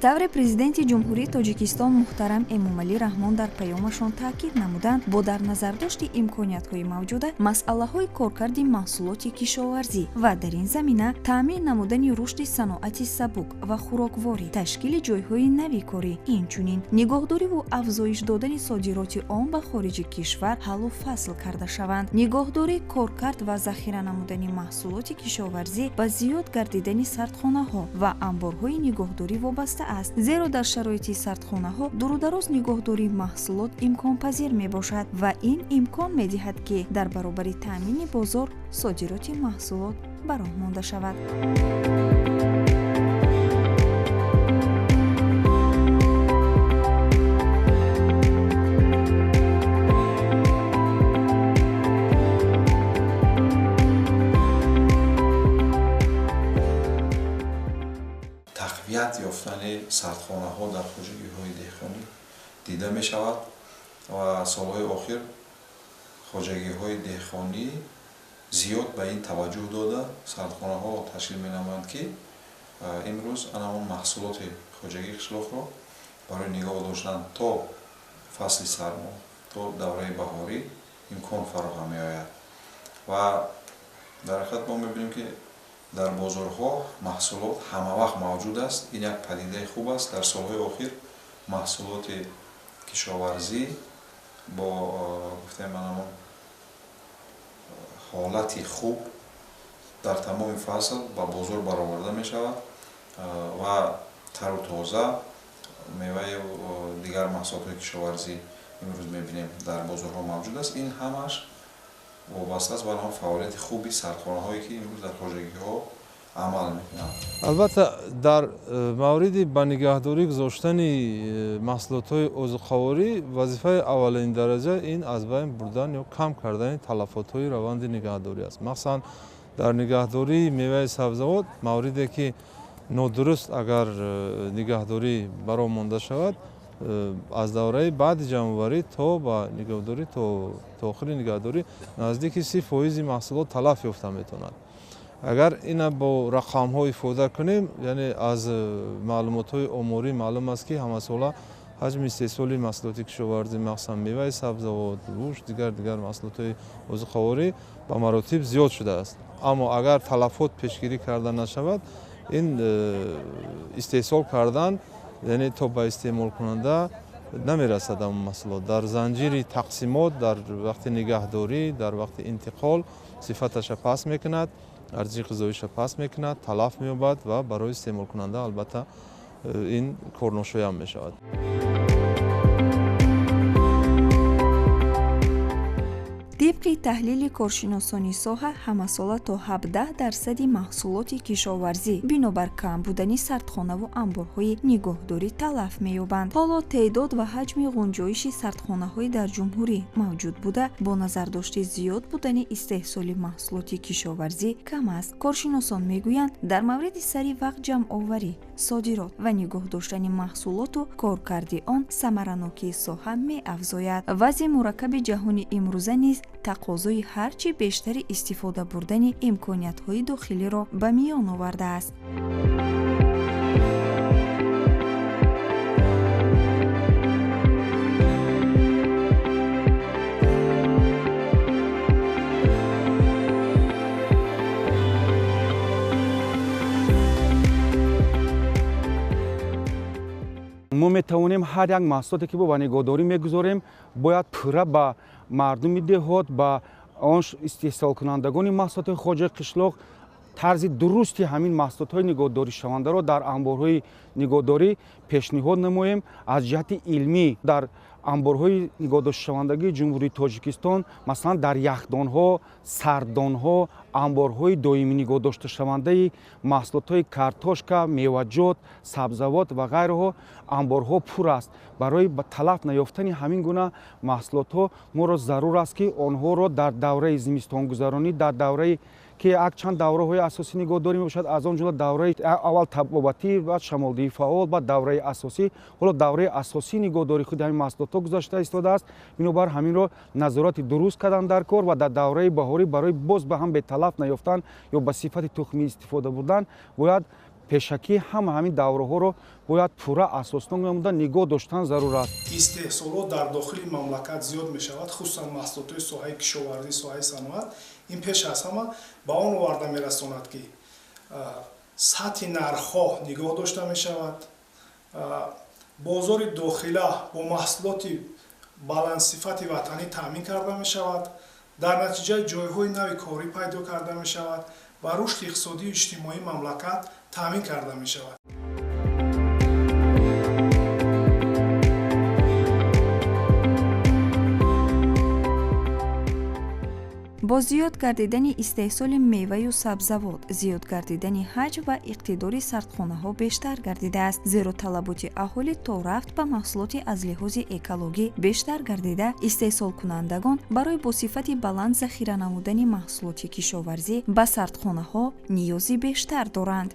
тавре президенти ҷумҳурии тоҷикистон муҳтарам эмомалӣ раҳмон дар паёмашон таъкид намуданд бо дар назардошти имкониятҳои мавҷуда масъалаҳои коркарди маҳсулоти кишоварзӣ ва дар ин замина таъмин намудани рушди саноати сабук ва хӯрокворӣ, ташкили ҷойҳои нави корӣ, инчунин нигоҳдориву афзоиш додани содироти он ба хориҷи кишвар ҳаллу фасл карда шаванд. нигоҳдорӣ, коркард ва захира намудани маҳсулоти кишоварзӣ ба зиёд гардидани сардхонаҳо ва амборҳои нигоҳдорӣ вобаста аст, зеро дар шароити сардхонаҳо дурудароз нигоҳдории маҳсулот имконпазир мебошад ва ин имкон медиҳад ки дар баробари таъмини бозор содироти маҳсулот ба роҳ монда шавад. тақвият ёфтани сардхонаҳо дар хоҷагиҳои деҳқонӣ дида мешавад ва солҳои охир хоҷагиҳои деҳқонӣ зиёд ба ин таваҷҷӯҳ дода сардхонаҳо ташкил менамоянд ки имрӯз анамон маҳсулоти хоҷагии қишлоқро барои нигоҳ доштан то фасли сармо то давраи баҳорӣ имкон фароҳам меояд ва дар ҳақиқат мо мебинем ки дар бозорҳо маҳсулот ҳама вақт мавҷуд аст. ин як падидаи хуб аст. дар солҳои охир маҳсулоти кишоварзӣ бо гуфтаем анамон ҳолати хуб дар тамоми фасл ба бозор бароварда мешавад ва тару тоза меваи дигар маҳсулотҳои кишоварзӣ имрӯз мебинем дар бозорҳо мавҷуд аст. ин ҳамаш вобаста аст ба фаъолияти хуби сардхонаҳое ки имрӯз дар хоҷагиҳо амал мекунанд. албатта дар мавриди ба нигаҳдорӣ гузоштани маҳсулотҳои озуқаворӣ вазифаи аввалини дараҷа ин аз байн бурдан ё кам кардани талафотҳои раванди нигаҳдорӣ аст. махсусан дар нигаҳдории меваи сабзавот мавриде ки нодуруст агар нигаҳдорӣ баро монда шавад, аз давраи баъди ҷамъоварӣ то ба нигаҳдорӣ то охири нигаҳдорӣ наздики 30% маҳсулот талаф ёфта метавонад. агар ина бо рақамҳо ифода кунем, яъне аз маълумотҳои оморӣ маълум аст ки ҳамасола ҳаҷми истеҳсоли маҳсулоти кишоварзӣ махсусан меваи сабзавот, гӯшт, дигар маҳсулотҳои озуқаворӣ ба маротиб зиёд шудааст. аммо агар талафот пешгирӣ карда нашавад, ин истеҳсол кардан яъне то ба истеъмолкунанда намерасад ам маҳсулот. дар занҷири тақсимот, дар вақти нигаҳдорӣ, дар вақти интиқол сифаташа паст мекунад, арзиши ғизоиша паст мекунад, талаф меёбад ва барои истеъмолкунанда албатта ин корношоям мешавад. тибқи таҳлили коршиносони соҳа ҳамасола то 17% маҳсулоти кишоварзӣ бинобар кам будани сардхонаву амборҳои нигоҳдорӣ талаф меёбанд. ҳоло теъдод ва ҳаҷми ғунҷоиши сардхонаҳои дар ҷумҳурӣ мавҷуд буда бо назардошти зиёд будани истеҳсоли маҳсулоти кишоварзӣ кам аст. коршиносон мегӯянд дар мавриди сари вақт ҷамъоварӣ, содирот ва нигоҳ доштани маҳсулоту коркарди он самаранокии соҳа меафзояд. вазъи мураккаби ҷаҳони имрӯза низ тақозои ҳарчи бештари истифода бурдани имкониятҳои дохилиро ба миён овардааст. мо метавонем ҳар як маҳсулоте ки бо ба нигоҳдорӣ мегузорем бояд пурра ба мардуми деҳот, ба он истеҳсолкунандагони маҳсулоти хоҷаи қишлоқ тарзи дурусти ҳамин маҳсулотҳои нигоҳдоришавандаро дар амборҳои нигоҳдорӣ пешниҳод намоем. аз ҷиҳати илмӣ дар амборҳои нигоҳдоштшавандагии ҷумҳурии тоҷикистон, масалан дар яхдонҳо, сардонҳо, амборҳои доимӣ нигоҳдошташавандаи маҳсулотҳои картошка, меваҷот, сабзавот ва ғайраҳо амборҳо пур аст. барои талаф наёфтани ҳамин гуна маҳсулотҳо моро зарур аст ки онҳоро дар давраи зимистонгузаронӣ, дар давраи ки якчанд давраҳои асосӣ нигоҳдорӣ мебошад, аз он ҷумла давраи аввал табобатӣ, баъд шамолдиҳии фаъол, баъд давраи асосӣ. ҳоло давраи асосии нигоҳдории худи ҳамин маҳсулотҳо гузашта истодааст. бинобар ҳаминро назорати дуруст кардан дар кор ва дар давраи баҳорӣ барои боз ба ҳам беталаф наёфтан ё ба сифати тухмӣ истифода бурдан бояд пешакӣ ҳама ҳамин давраҳоро бояд пурра асоснок намуда нигоҳ доштан зарур аст. истеҳсолот дар дохили мамлакат зиёд мешавад, хусусан маҳсулотҳои соҳаи кишоварзӣ, соҳаи саноат. Ин пеш аз ҳама ба он оварда мерасонад, ки сатҳи нархҳо нигоҳ дошта мешавад, бозори дохила бо маҳсулоти баландсифати ватанӣ таъмин карда мешавад, дар натиҷа ҷойҳои нави корӣ пайдо карда мешавад ва рушди иқтисодию иҷтимоии мамлакат таъмин карда мешавад. бо зиёд гардидани истеҳсоли меваю сабзавот, зиёд гардидани ҳаҷм ва иқтидори сардхонаҳо бештар гардидааст, зеро талаботи аҳолӣ то рафт ба маҳсулоти аз лиҳози экологӣ бештар гардида, истеҳсолкунандагон барои бо сифати баланд захира намудани маҳсулоти кишоварзӣ ба сардхонаҳо ниёзи бештар доранд.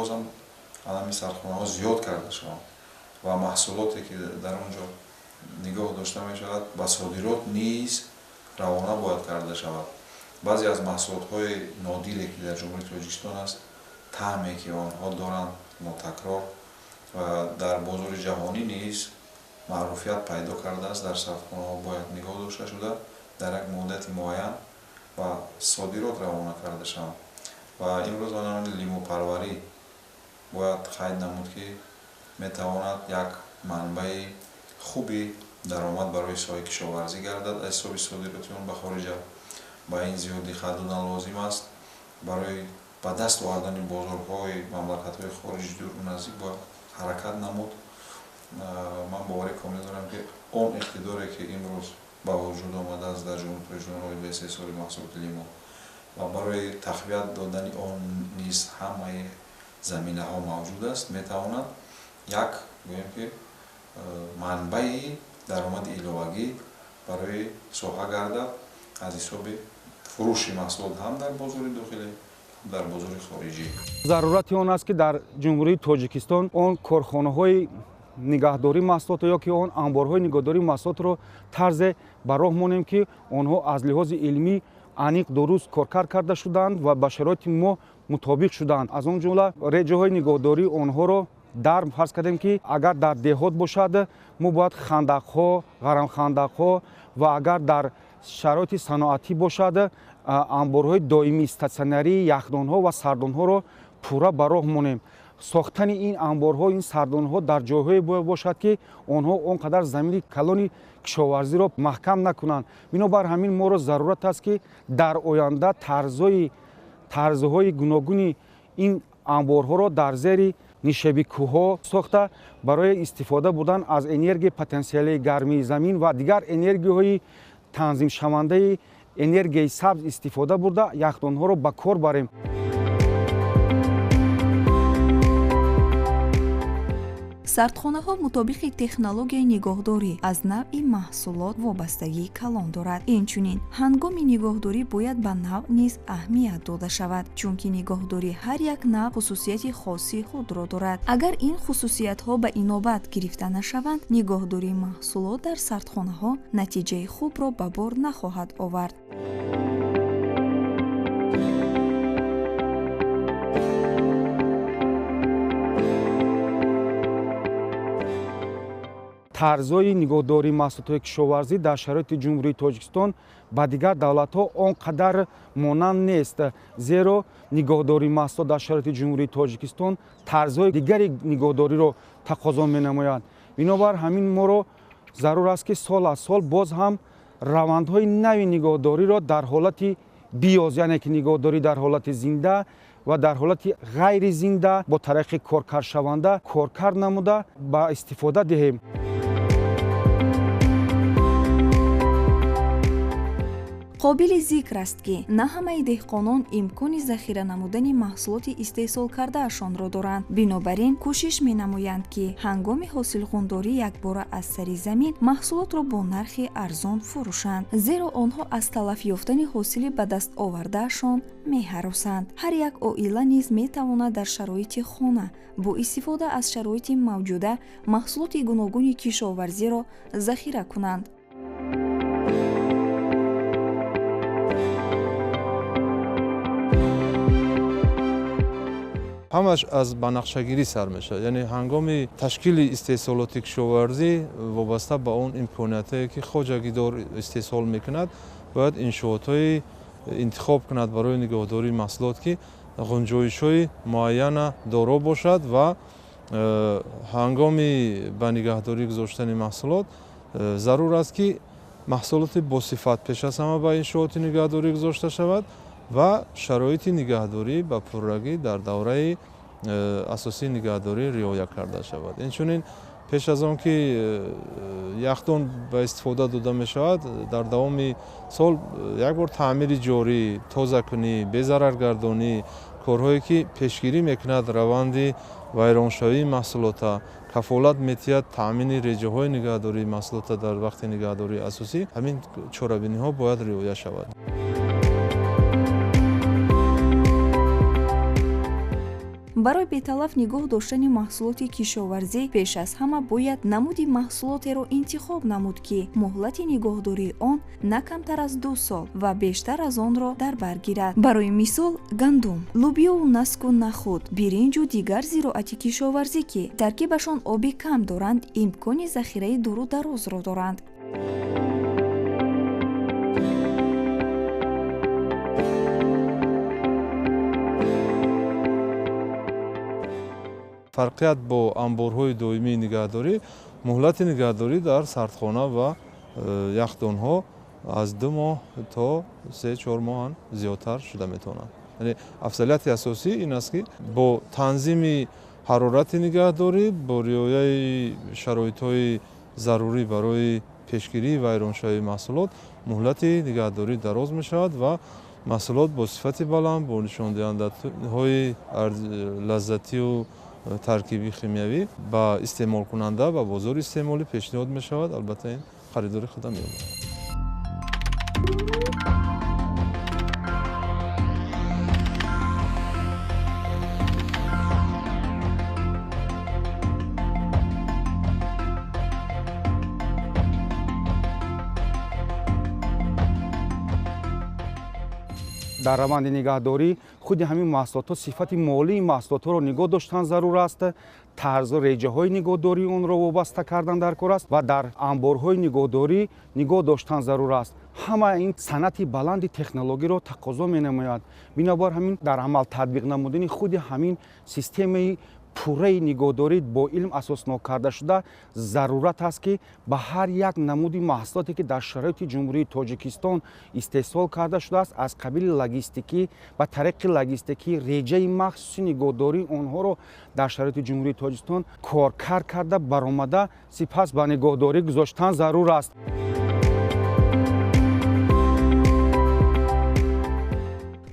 бозам алами сардхонаҳо зиёд карда шаванд ва маҳсулоте ки дар он ҷо нигоҳ дошта мешавад ба содирот низ равона бояд карда шавад. баъзе аз маҳсулотҳои нодире ки дар ҷумҳурии тоҷикистон аст, таъме ки онҳо доранд нотакрор ва дар бозори ҷаҳонӣ низ маъруфият пайдо кардааст, дар сардхонаҳо бояд нигоҳ дошта шуда дар як муддати муайян ва содирот равона карда шаванд. ва имрӯз онамоди лимопарварӣ бояд қайд намуд, ки метавонад як манбаи хуби даромад барои соҳаи кишоварзӣ гардад аз ҳисоби содироти он ба хориҷа. ба ин зиёд диққат додан лозим аст. барои ба даст овардани бозорҳои мамлакатҳои хориҷи дуру наздик бояд ҳаракат намуд. ман боварӣ комил дорам, ки он иқтидоре ки имрӯз ба вуҷуд омадааст дар ҷумҳурии тоҷикистон ба истеҳсоли маҳсулоти лимо ва барои тақвият додани он низ ҳамаи заминаҳо мавҷуд аст, метавонад як гӯем ки манбаи даромади иловагӣ барои соҳа гардад аз ҳисоби фурӯши маҳсулот ҳам дар бозори дохилӣ, ҳам дар бозори хориҷӣ. зарурати он аст, ки дар ҷумҳурии тоҷикистон он корхонаҳои нигаҳдории маҳсулот ё ки он анборҳои нигаҳдории маҳсулотро тарзе ба роҳ монем, ки онҳо аз лиҳози илмӣ аниқ дуруст коркар карда шуданд ва ба шароити мо мутобиқ шуданд. аз он ҷумла реҷаҳои нигоҳдории онҳоро дар фарз кардем, ки агар дар деҳот бошад мо бояд хандақҳо, ғарамхандақҳо ва агар дар шароити саноатӣ бошад анборҳои доимӣ, статсионарӣ, яхдонҳо ва сардонҳоро пурра ба роҳ монем. сохтани ин анборҳо, ин сардонҳо дар ҷойҳое бояд бошад, ки онҳо он қадар замини калони кишоварзиро маҳкам накунанд. бинобар ҳамин моро зарурат аст, ки дар оянда тарзҳои гуногуни ин анборҳоро дар зери нишеби кӯҳҳо сохта барои истифода бурдан аз энергияи потенсиалии гармии замин ва дигар энергияҳои танзимшавандаи энергияи сабз истифода бурда яхдонҳоро ба кор барем. сардхонаҳо мутобиқи технологияи нигоҳдорӣ аз навъи маҳсулот вобастагии калон дорад. инчунин ҳангоми нигоҳдорӣ бояд ба навъ низ аҳамият дода шавад, чунки нигоҳдори ҳар як навъ хусусияти хоси худро дорад. агар ин хусусиятҳо ба инобат гирифта нашаванд, нигоҳдории маҳсулот дар сардхонаҳо натиҷаи хубро ба бор нахоҳад овард. тарзҳои нигоҳдории маҳсулотҳои кишоварзӣ дар шароити ҷумҳурии тоҷикистон ба дигар давлатҳо он қадар монанд нест, зеро нигоҳдории маҳсулот дар шароити ҷумҳурии тоҷикистон тарзҳои дигари нигоҳдориро тақозо менамояд. бинобар ҳамин моро зарур аст, ки сол аз сол боз ҳам равандҳои нави нигоҳдориро дар ҳолати биёз, яъне ки нигоҳдорӣ дар ҳолати зинда ва дар ҳолати ғайри зинда бо тариқи коркаршаванда коркар намуда ба истифода диҳем. қобили зикр аст ки на ҳамаи деҳқонон имкони захира намудани маҳсулоти истеҳсол кардаашонро доранд. бинобар ин кӯшиш менамоянд ки ҳангоми ҳосилхӯндорӣ якбора аз сари замин маҳсулотро бо нархи арзон фурӯшанд, зеро онҳо аз талаф ёфтани ҳосили ба даст овардаашон меҳаросанд. ҳар як оила низ метавонад дар шароити хона бо истифода аз шароити мавҷуда маҳсулоти гуногуни кишоварзиро захира кунанд. ҳамаш аз банақшагирӣ сар мешавад, яъне ҳангоми ташкили истеҳсолоти кишоварзӣ вобаста ба он имкониятое ки хоҷагидор истеҳсол мекунад, бояд иншоотҳои интихоб кунад барои нигоҳдории маҳсулот ки ғунҷоишҳои муайяна доро бошад ва ҳангоми ба нигоҳдорӣ гузоштани маҳсулот зарур аст ки маҳсулоти босифат пеш аз ҳама ба иншооти нигоҳдорӣ гузошта шавад ва шароити нигоҳдорӣ ба пуррагӣ дар давраи асосии нигоҳдорӣ риоя карда шавад. Инчунин пеш аз он ки яхдон ба истифода дода мешавад, дар давоми сол як бор таъмири ҷорӣ, тозакунӣ, безараргардонӣ, корҳое ки пешгирӣ мекунад раванди вайроншавии маҳсулота, кафолат метиҳад таъмини реҷаҳои нигоҳдории маҳсулота дар вақти нигоҳдории асосӣ, ҳамин чорабиниҳо бояд риоя шавад. барои беталаф нигоҳ доштани маҳсулоти кишоварзӣ пеш аз ҳама бояд намуди маҳсулотеро интихоб намуд ки муҳлати нигоҳдории он на камтар аз 2 сол ва бештар аз онро дар бар гирад. барои мисол гандум, лӯбиёву наску нахуд, биринҷу дигар зироати кишоварзӣ ки таркибашон оби кам доранд, имкони захираи дуру дарозро доранд. фарқият бо амборҳои доимии нигоҳдорӣ, муҳлати нигоҳдорӣ дар сардхона ва яхдонҳо аз 2 моҳ то 3-4 моҳ ҳам зиёдтар шуда метавонад. Яъне афзалияти асосӣ ин аст ки бо танзими ҳарорати нигоҳдорӣ, бо риояи шароитҳои зарурӣ барои пешгирии вайроншавии маҳсулот, муҳлати нигоҳдорӣ дароз мешавад ва маҳсулот бо сифати баланд, бо нишондиҳандаҳои лаззатию таркиби химиявӣ ба истеъмолкунанда ва бозори истеъмолӣ пешниҳод мешавад. албатта ин харидори худам меёбад. дар раванди нигоҳдорӣ худи ҳамин маҳсулотҳо сифати молии маҳсулотҳоро нигоҳ доштан зарур аст, тарзу реҷаҳои нигоҳдории онро вобаста кардан дар кор аст ва дар амборҳои нигоҳдорӣ нигоҳ доштан зарур аст. ҳама ин санъати баланди технологиро тақозо менамояд. бинобар ҳамин дар амал татбиқ намудани худи ҳамин системаи пурраи нигоҳдорӣ бо илм асоснок карда шуда зарурат аст ки ба ҳар як намуди маҳсулоте ки дар шароити ҷумҳурии Тоҷикистон истеҳсол карда шудааст, аз қабили логистикӣ ба тариқи логистикӣ реҷаи махсуси нигоҳдории онҳоро дар шароити ҷумҳурии Тоҷикистон коркар карда баромада сипас ба нигоҳдорӣ гузоштан зарур аст.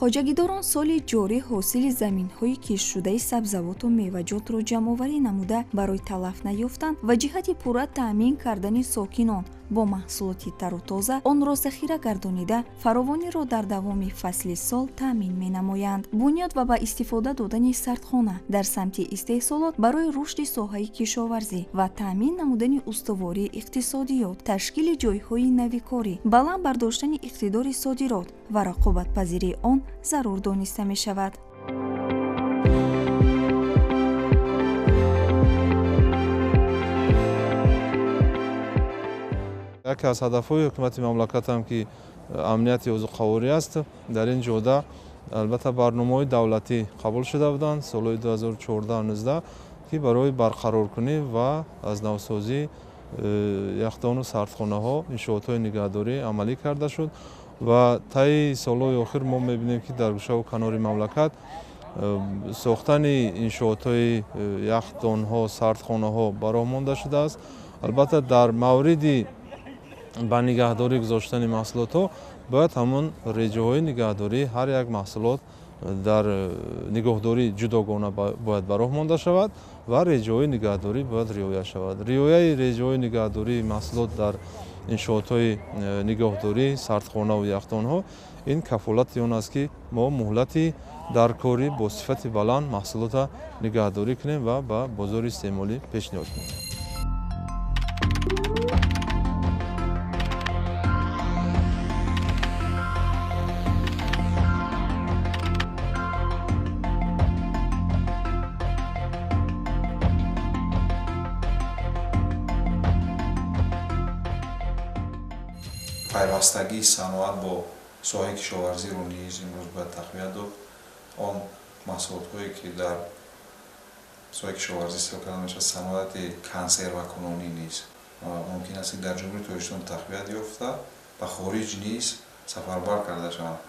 хоҷагидорон соли ҷорӣ ҳосили заминҳои киштшудаи сабзавоту меваҷотро ҷамъоварӣ намуда барои талаф наёфтан ва ҷиҳати пурра таъмин кардани сокинон бо маҳсулоти тару тоза онро захира гардонида фаровониро дар давоми фасли сол таъмин менамоянд. бунёд ва ба истифода додани сардхона дар самти истеҳсолот барои рушди соҳаи кишоварзӣ ва таъмин намудани устувории иқтисодиёт, ташкили ҷойҳои навикорӣ, баланд бардоштани иқтидори содирот ва рақобатпазирии он зарур дониста мешавад. яке аз ҳадафҳои ҳукумати мамлакатам ки амнияти озуқаворӣ аст. дар ин ҷода албатта барномаҳои давлатӣ қабул шуда буданд солҳои 2014-19 ки барои барқароркунӣ ва аз навсозӣ яхдону сардхонаҳо, иншоотҳои нигоҳдорӣ амалӣ карда шуд ва таи солҳои охир мо мебинем ки дар гӯшаву канори мамлакат сохтани иншоотҳои яхдонҳо, сардхонаҳо бароҳ монда шудааст. албатта дар мавриди ба нигоҳдорӣ гузоштани маҳсулотҳо бояд ҳамон реҷаҳои нигаҳдории ҳар як маҳсулот дар нигоҳдорӣ ҷудогона бояд ба роҳ монда шавад ва реҷаҳои нигаҳдорӣ бояд риоя шавад. Риояи реҷаҳои нигаҳдории маҳсулот дар иншоотҳои нигоҳдорӣ, сардхонаву яхдонҳо ин кафолати он аст, ки мо муҳлати дар корӣ бо сифати баланд маҳсулота нигаҳдорӣ кунем ва ба бозори истеъмолӣ пешниҳод кунем. пайвастагии саноат бо соҳаи кишоварзиро низ имрӯз бояд тақвият дод. Он маҳсулотҳое ки дар соҳаи кишоварзӣ истифода карда мешавад, саноати консервакунонӣ низ мумкин аст ки дар ҷумҳурии Тоҷикистон тақвият ёфта ба хориҷ низ сафарбар карда шаванд.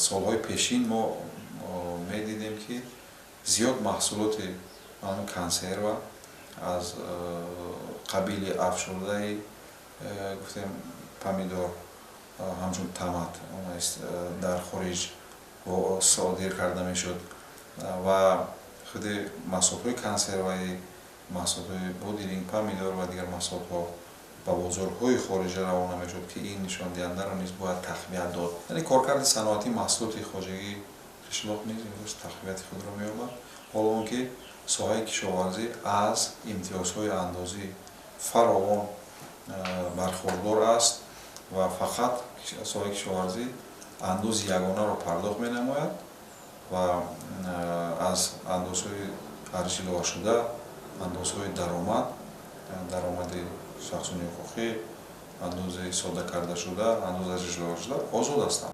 Солҳои пешин мо медидем, ки зиёд маҳсулоти консерва аз қабили афшурдаи гуфтем помидор ҳамчун томат дар хориҷ содир карда мешуд ва худи маҳсулотҳои консерваи, маҳсулотҳои бодиринг, помидор ва дигар маҳсулотҳо ба бозорҳои хориҷа равона мешуд, ки ин нишондиҳандаро низ бояд тақвият дод. Яъне коркарди саноати маҳсулоти хоҷагии қишлоқ низ имрӯз тақвияти худро меёбад, ҳоло он ки соҳаи кишоварзӣ аз имтиёзҳои андозӣ фаровон бархурдор аст ва фақат соҳаи кишоварзӣ андози ягонаро пардохт менамояд ва аз андозҳои арзишиловашуда, андозҳои даромади шахсони ҳуқуқӣ, андози соддакардашуда, андози арзишиловашуда озод ҳастанд.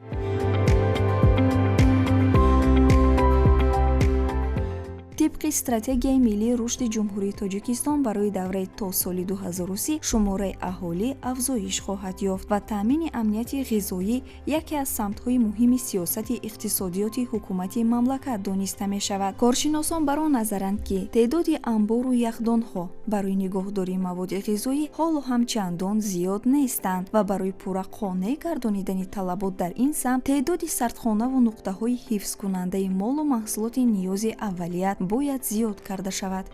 тибқи стратегияи миллии рушди ҷумҳурии Тоҷикистон барои давраи то соли 2030 шумораи аҳолӣ афзоиш хоҳад ёфт ва таъмини амнияти ғизоӣ яке аз самтҳои муҳими сиёсати иқтисодиёти ҳукумати мамлакат дониста мешавад. Коршиносон бар он назаранд, ки теъдоди анбору яхдонҳо барои нигоҳдории маводи ғизоӣ ҳоло ҳам чандон зиёд нестанд ва барои пурра қонеъ гардонидани талабот дар ин самт теъдоди сардхонаву нуқтаҳои ҳифзкунандаи молу маҳсулоти ниёзи аввалият бояд зиёд карда шавад.